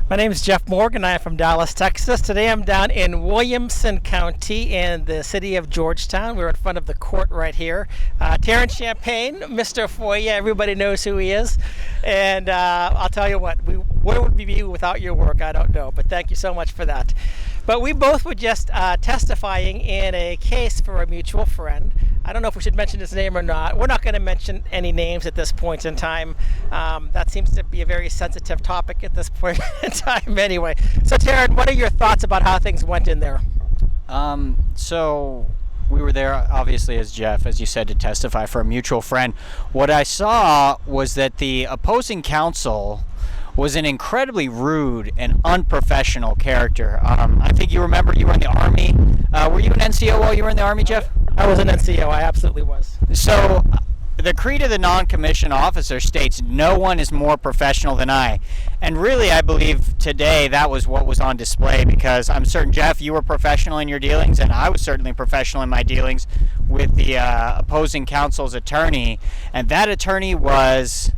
My name is Jeff Morgan. I am from Dallas, Texas. Today I'm down in Williamson County in the city of Georgetown. We're in front of the court right here. Taran Champagne, Mr. FOIA, everybody knows who he is. And I'll tell you what, where would we be without your work? I don't know, but thank you so much for that. But we both were just testifying in a case for a mutual friend. I don't know if we should mention his name or not. We're not going to mention any names at this point in time. That seems to be a very sensitive topic at this point in time anyway. So Taran, what are your thoughts about how things went in there? So we were there, obviously, as Jeff, as you said, to testify for a mutual friend. What I saw was that the opposing counsel was an incredibly rude and unprofessional character. I think you remember you were in the Army. Were you an NCO while you were in the Army, Jeff? I was an NCO. I absolutely was. So the creed of the non-commissioned officer states, no one is more professional than I. And really, I believe today that was what was on display, because I'm certain, Jeff, you were professional in your dealings, and I was certainly professional in my dealings with the opposing counsel's attorney. And that attorney was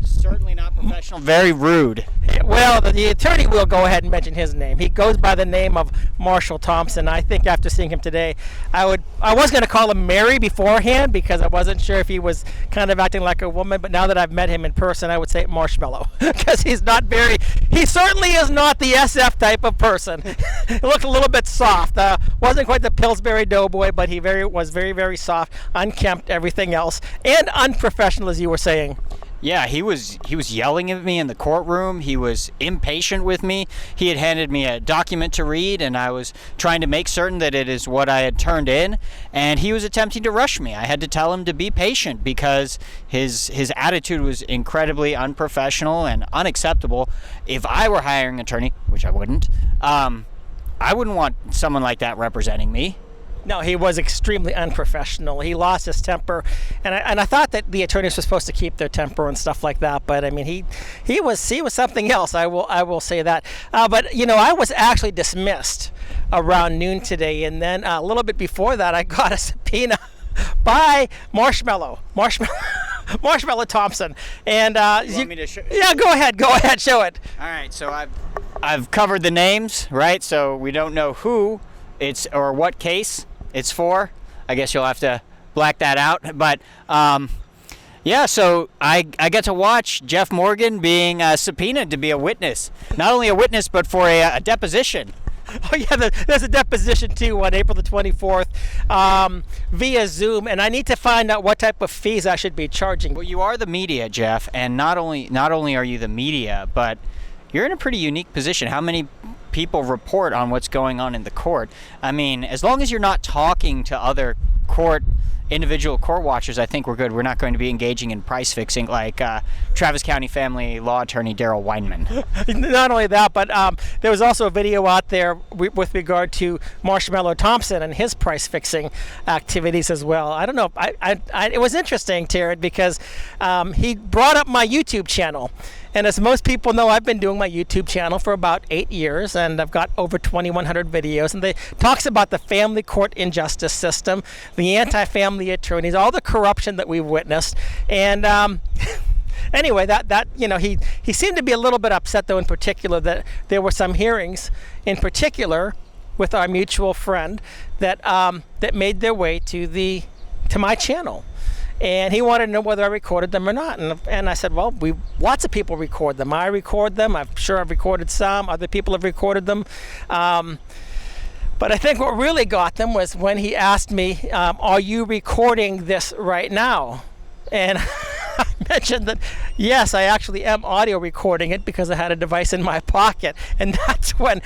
certainly not professional, very rude. Well, the attorney will go ahead and mention his name. He goes by the name of Marshall Thompson. I think after seeing him today, I was going to call him Mary beforehand because I wasn't sure if he was kind of acting like a woman, but now that I've met him in person, I would say Marshmallow because he certainly is not the SF type of person. He looked a little bit soft. Wasn't quite the Pillsbury Doughboy, but he was very, very soft, unkempt, everything else, and unprofessional, as you were saying. Yeah, he was yelling at me in the courtroom. He was impatient with me. He had handed me a document to read, and I was trying to make certain that it is what I had turned in, and he was attempting to rush me. I had to tell him to be patient because his attitude was incredibly unprofessional and unacceptable. If I were hiring an attorney, which I wouldn't want someone like that representing me. No, he was extremely unprofessional. He lost his temper, and I thought that the attorneys were supposed to keep their temper and stuff like that. But I mean, he was something else. I will say that. But you know, I was actually dismissed around noon today, and then a little bit before that, I got a subpoena by Marshall Thompson. And you want me to yeah, go ahead, show it. All right, so I've covered the names, right? So we don't know who it's or what case it's for. I guess you'll have to black that out. But yeah, so I get to watch Jeff Morgan being subpoenaed to be a witness. Not only a witness, but for a deposition. Oh yeah, there's a deposition too on April the 24th via Zoom, and I need to find out what type of fees I should be charging. Well, you are the media, Jeff, and not only are you the media, but you're in a pretty unique position. How many people report on what's going on in the court? I mean, as long as you're not talking to other individual court watchers, I think we're good. We're not going to be engaging in price fixing like Travis County family law attorney Daryl Weinman. Not only that, but there was also a video out there with regard to Marshall Thompson and his price fixing activities as well. I don't know. It was interesting, Taran, because he brought up my YouTube channel. And as most people know, I've been doing my YouTube channel for about 8 years, and I've got over 2,100 videos. And they talks about the family court injustice system, the anti-family attorneys, all the corruption that we've witnessed. And anyway, that you know, he seemed to be a little bit upset, though, in particular, that there were some hearings, in particular, with our mutual friend, that made their way to my channel. And he wanted to know whether I recorded them or not. And I said, well, lots of people record them. I record them. I'm sure I've recorded some. Other people have recorded them. But I think what really got them was when he asked me, are you recording this right now? And I mentioned that, yes, I actually am audio recording it because I had a device in my pocket. And that's when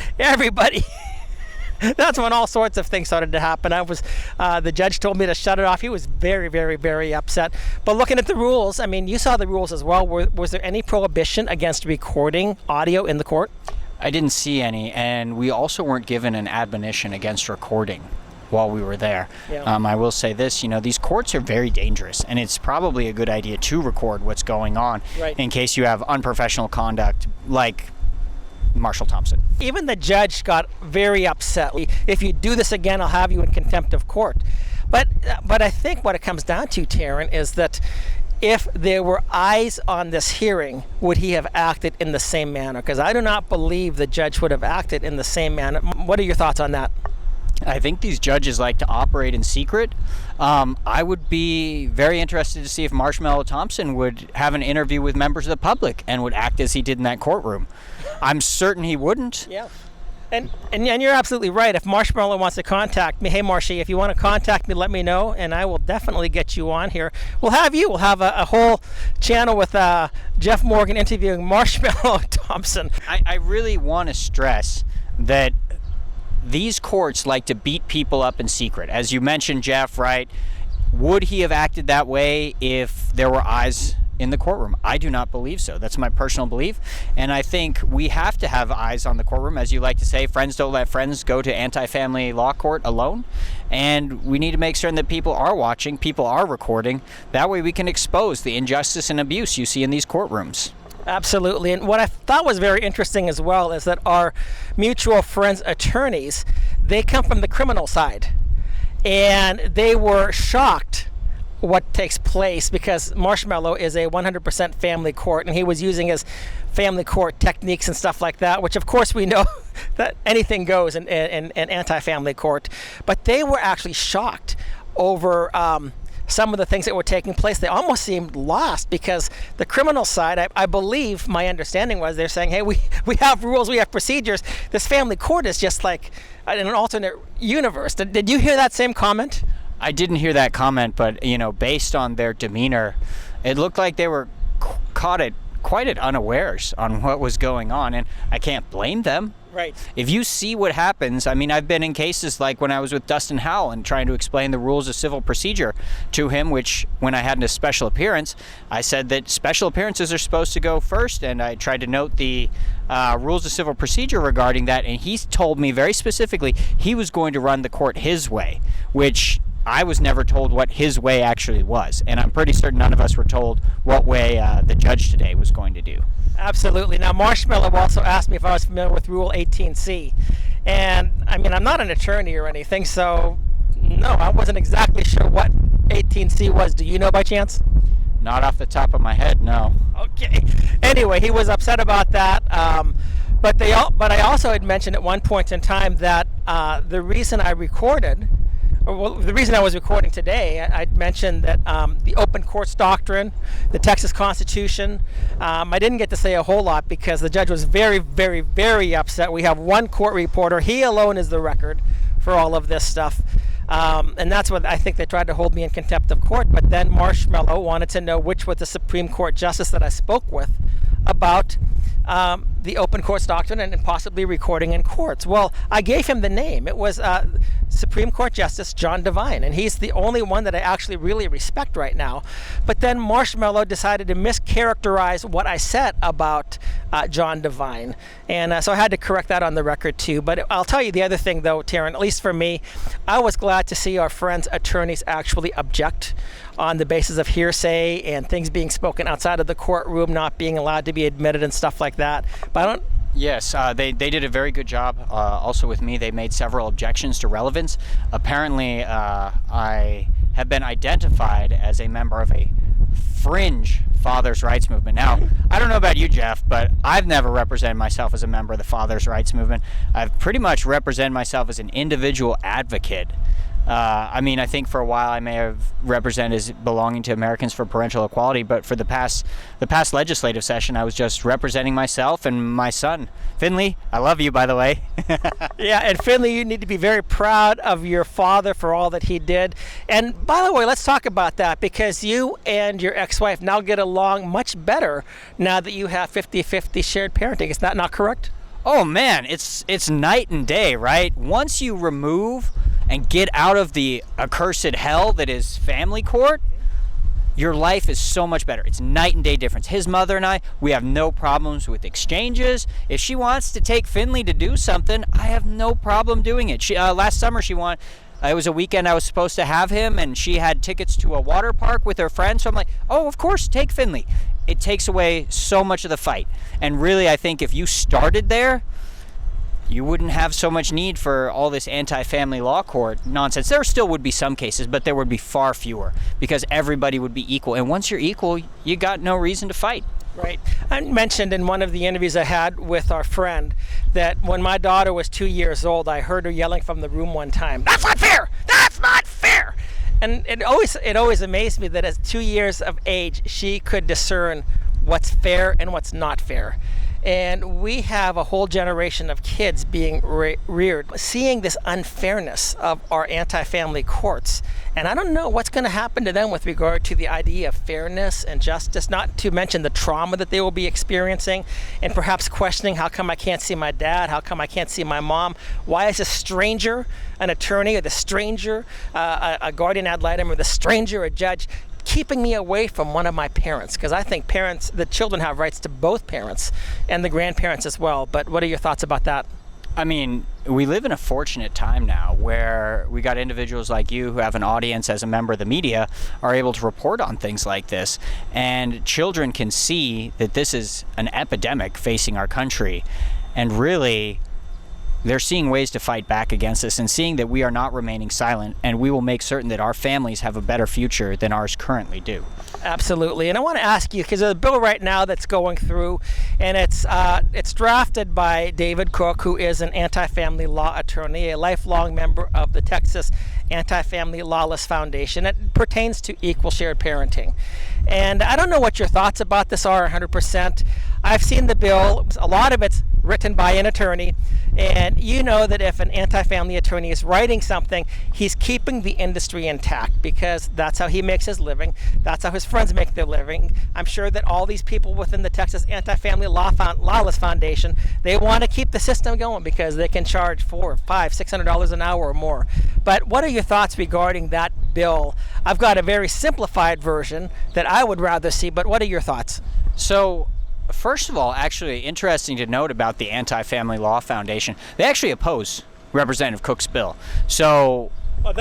that's when all sorts of things started to happen. The judge told me to shut it off. He was very, very, very upset. But looking at the rules, I mean, you saw the rules as well. Was there any prohibition against recording audio in the court? I didn't see any, and we also weren't given an admonition against recording while we were there. Yeah. I will say this, these courts are very dangerous, and it's probably a good idea to record what's going on, right, in case you have unprofessional conduct like Marshall Thompson. Even the judge got very upset. If you do this again, I'll have you in contempt of court. But I think what it comes down to, Taran, is that if there were eyes on this hearing, would he have acted in the same manner? Because I do not believe the judge would have acted in the same manner. What are your thoughts on that? I think these judges like to operate in secret. I would be very interested to see if Marshall Thompson would have an interview with members of the public and would act as he did in that courtroom. I'm certain he wouldn't. Yeah. And you're absolutely right. If Marshmallow wants to contact me, hey, Marshy, if you want to contact me, let me know, and I will definitely get you on here. We'll have a whole channel with Jeff Morgan interviewing Marshmallow Thompson. I really want to stress that these courts like to beat people up in secret. As you mentioned, Jeff, right? Would he have acted that way if there were eyes in the courtroom? I do not believe so. That's my personal belief. And I think we have to have eyes on the courtroom. As you like to say, friends don't let friends go to anti-family law court alone. And we need to make certain that people are watching, people are recording. That way we can expose the injustice and abuse you see in these courtrooms. Absolutely. And what I thought was very interesting as well is that our mutual friends attorneys, they come from the criminal side. And they were shocked what takes place because Marshmallow is a 100% family court, and he was using his family court techniques and stuff like that, which of course we know that anything goes in anti-family court. But they were actually shocked over some of the things that were taking place. They almost seemed lost because the criminal side, I believe my understanding was they're saying, hey, we have rules, we have procedures. This family court is just like in an alternate universe. Did you hear that same comment? I didn't hear that comment, but based on their demeanor, it looked like they were caught quite at unawares on what was going on, and I can't blame them. Right. If you see what happens, I mean, I've been in cases like when I was with Dustin Howell and trying to explain the rules of civil procedure to him, which when I had a special appearance, I said that special appearances are supposed to go first, and I tried to note the rules of civil procedure regarding that, and he told me very specifically he was going to run the court his way, which I was never told what his way actually was, and I'm pretty certain none of us were told what way the judge today was going to do. Absolutely. Now, Marshmallow also asked me if I was familiar with Rule 18C, and I mean, I'm not an attorney or anything, so no, I wasn't exactly sure what 18C was. Do you know by chance? Not off the top of my head, no. Okay. Anyway, he was upset about that, but I also had mentioned at one point in time that the reason I recorded. Well, the reason I was recording today, I'd mentioned that the open courts doctrine, the Texas Constitution, I didn't get to say a whole lot because the judge was very, very, very upset. We have one court reporter. He alone is the record for all of this stuff. And that's what I think they tried to hold me in contempt of court. But then Marshmallow wanted to know which was the Supreme Court justice that I spoke with about the open courts doctrine and possibly recording in courts. Well, I gave him the name. It was Supreme Court Justice John Devine, and he's the only one that I actually really respect right now. But then Marshmallow decided to mischaracterize what I said about John Devine, and so I had to correct that on the record too. But I'll tell you the other thing though, Taran, at least for me, I was glad to see our friends' attorneys actually object on the basis of hearsay and things being spoken outside of the courtroom not being allowed to be admitted and stuff like that. But I don't. Yes, they did a very good job. Also with me, they made several objections to relevance. Apparently, I have been identified as a member of a fringe fathers' rights movement. Now, I don't know about you, Jeff, but I've never represented myself as a member of the fathers' rights movement. I've pretty much represented myself as an individual advocate. I mean, I think for a while I may have represented as belonging to Americans for Parental Equality, but for the past legislative session, I was just representing myself and my son. Finley, I love you, by the way. Yeah, and Finley, you need to be very proud of your father for all that he did. And by the way, let's talk about that, because you and your ex-wife now get along much better now that you have 50-50 shared parenting. Is that not correct? Oh man, it's night and day, right? Once you remove and get out of the accursed hell that is family court, your life is so much better. It's night and day difference. His mother and I, we have no problems with exchanges. If she wants to take Finley to do something, I have no problem doing it. She last summer she wanted. It was a weekend I was supposed to have him, and she had tickets to a water park with her friends. So I'm like, oh, of course, take Finley. It takes away so much of the fight. And really, I think if you started there, you wouldn't have so much need for all this anti-family law court nonsense. There still would be some cases, but there would be far fewer because everybody would be equal. And once you're equal, you got no reason to fight. Right. I mentioned in one of the interviews I had with our friend that when my daughter was 2 years old, I heard her yelling from the room one time, "That's not fair! That's not fair!" And it always amazed me that at 2 years of age, she could discern what's fair and what's not fair. And we have a whole generation of kids being reared, seeing this unfairness of our anti-family courts. And I don't know what's going to happen to them with regard to the idea of fairness and justice, not to mention the trauma that they will be experiencing and perhaps questioning, how come I can't see my dad? How come I can't see my mom? Why is a stranger an attorney, or the stranger a guardian ad litem, or the stranger a judge, keeping me away from one of my parents? Because I think the children have rights to both parents and the grandparents as well. But what are your thoughts about that? I mean, we live in a fortunate time now where we got individuals like you who have an audience as a member of the media are able to report on things like this. And children can see that this is an epidemic facing our country. And really, they're seeing ways to fight back against this and seeing that we are not remaining silent, and we will make certain that our families have a better future than ours currently do. Absolutely. And I want to ask you, because there's a bill right now that's going through, and it's drafted by David Cook, who is an anti-family law attorney, a lifelong member of the Texas Anti-Family Lawless Foundation. It pertains to equal shared parenting. And I don't know what your thoughts about this are 100%. I've seen the bill. A lot of it's written by an attorney, and you know that if an anti-family attorney is writing something, he's keeping the industry intact because that's how he makes his living. That's how his friends make their living. I'm sure that all these people within the Texas Anti-Family Lawless Foundation, they want to keep the system going because they can charge $400, $500, $600 an hour or more. But what are your thoughts regarding that bill? I've got a very simplified version that I would rather see, but what are your thoughts? So, first of all, actually interesting to note about the Anti-Family Law Foundation, they actually oppose Representative Cook's bill. So,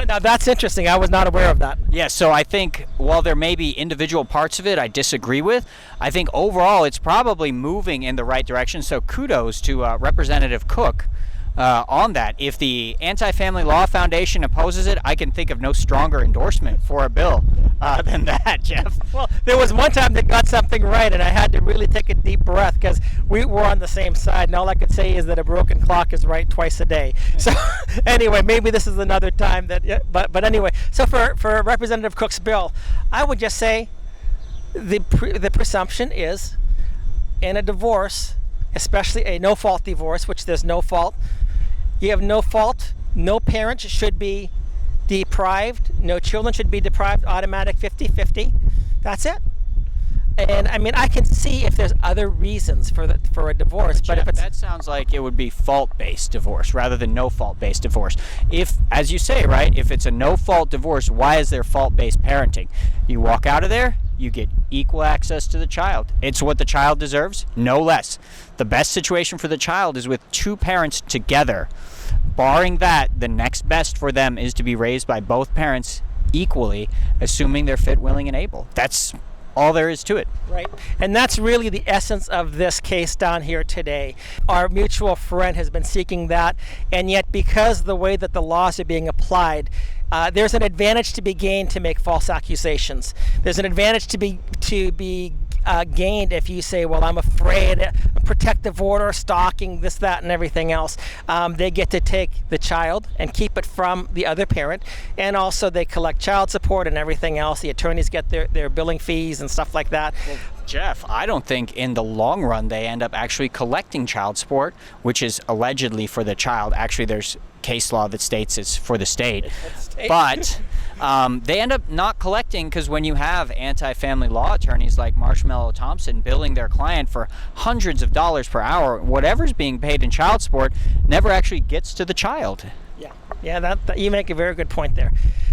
now that's interesting. I was not aware of that. Yeah, so I think while there may be individual parts of it I disagree with, I think overall it's probably moving in the right direction. So kudos to Representative Cook on that. If the Anti-Family Law Foundation opposes it, I can think of no stronger endorsement for a bill than that, Jeff. Well, there was one time that got something right, and I had to really take a deep breath because we were on the same side, and all I could say is that a broken clock is right twice a day. So anyway, maybe this is another time that, but anyway, so for Representative Cook's bill, I would just say the presumption is in a divorce, especially a no-fault divorce, which there's no fault. You have no fault, no parent should be deprived, no children should be deprived, automatic 50-50. That's it. And I mean, I can see if there's other reasons for a divorce, but if it's... That sounds like it would be fault-based divorce rather than no-fault-based divorce. If, as you say, right, if it's a no-fault divorce, why is there fault-based parenting? You walk out of there, you get equal access to the child. It's what the child deserves, no less. The best situation for the child is with two parents together. Barring that, the next best for them is to be raised by both parents equally, assuming they're fit, willing, and able. That's all there is to it. Right. And that's really the essence of this case down here today. Our mutual friend has been seeking that, and yet because the way that the laws are being applied, there's an advantage to be gained to make false accusations. There's an advantage to be gained if you say, well, I'm afraid, a protective order, stalking, this, that, and everything else. They get to take the child and keep it from the other parent, and also they collect child support and everything else. The attorneys get their billing fees and stuff like that. Well, Jeff, I don't think in the long run they end up actually collecting child support, which is allegedly for the child. Actually, there's case law that states it's for the state. But they end up not collecting because when you have anti-family law attorneys like Marshall Thompson billing their client for hundreds of dollars per hour, whatever's being paid in child support never actually gets to the child. Yeah, that you make a very good point there.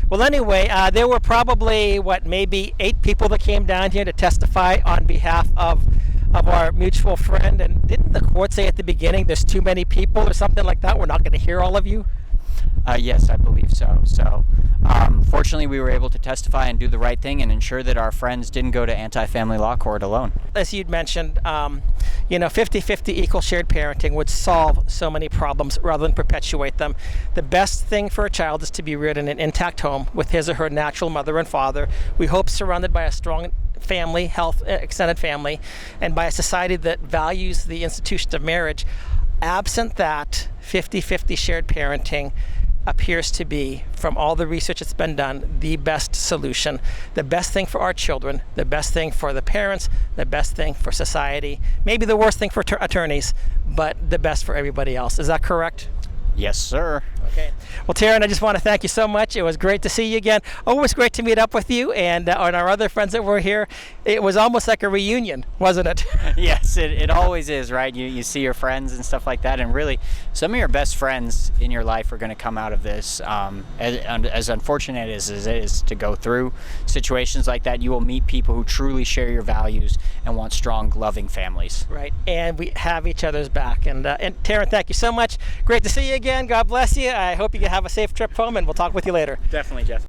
Well, anyway, there were probably, maybe 8 people that came down here to testify on behalf of our mutual friend. And didn't the court say at the beginning there's too many people or something like that? We're not going to hear all of you? Yes, I believe so. So, fortunately, we were able to testify and do the right thing and ensure that our friends didn't go to anti-family law court alone. As you'd mentioned, 50-50 equal shared parenting would solve so many problems rather than perpetuate them. The best thing for a child is to be reared in an intact home with his or her natural mother and father. We hope surrounded by a strong family, extended family, and by a society that values the institution of marriage. Absent that, 50-50 shared parenting appears to be, from all the research that's been done, the best solution. The best thing for our children, the best thing for the parents, the best thing for society, maybe the worst thing for attorneys, but the best for everybody else. Is that correct? Yes, sir. Okay. Well, Taran, I just want to thank you so much. It was great to see you again. Always great to meet up with you and our other friends that were here. It was almost like a reunion, wasn't it? Yes, it always is, right? You see your friends and stuff like that, and really, some of your best friends in your life are going to come out of this. As unfortunate as it is to go through situations like that, you will meet people who truly share your values and want strong, loving families. Right, and we have each other's back. And Taran, thank you so much. Great to see you again. God bless you. I hope you have a safe trip home, and we'll talk with you later. Definitely, Jeff.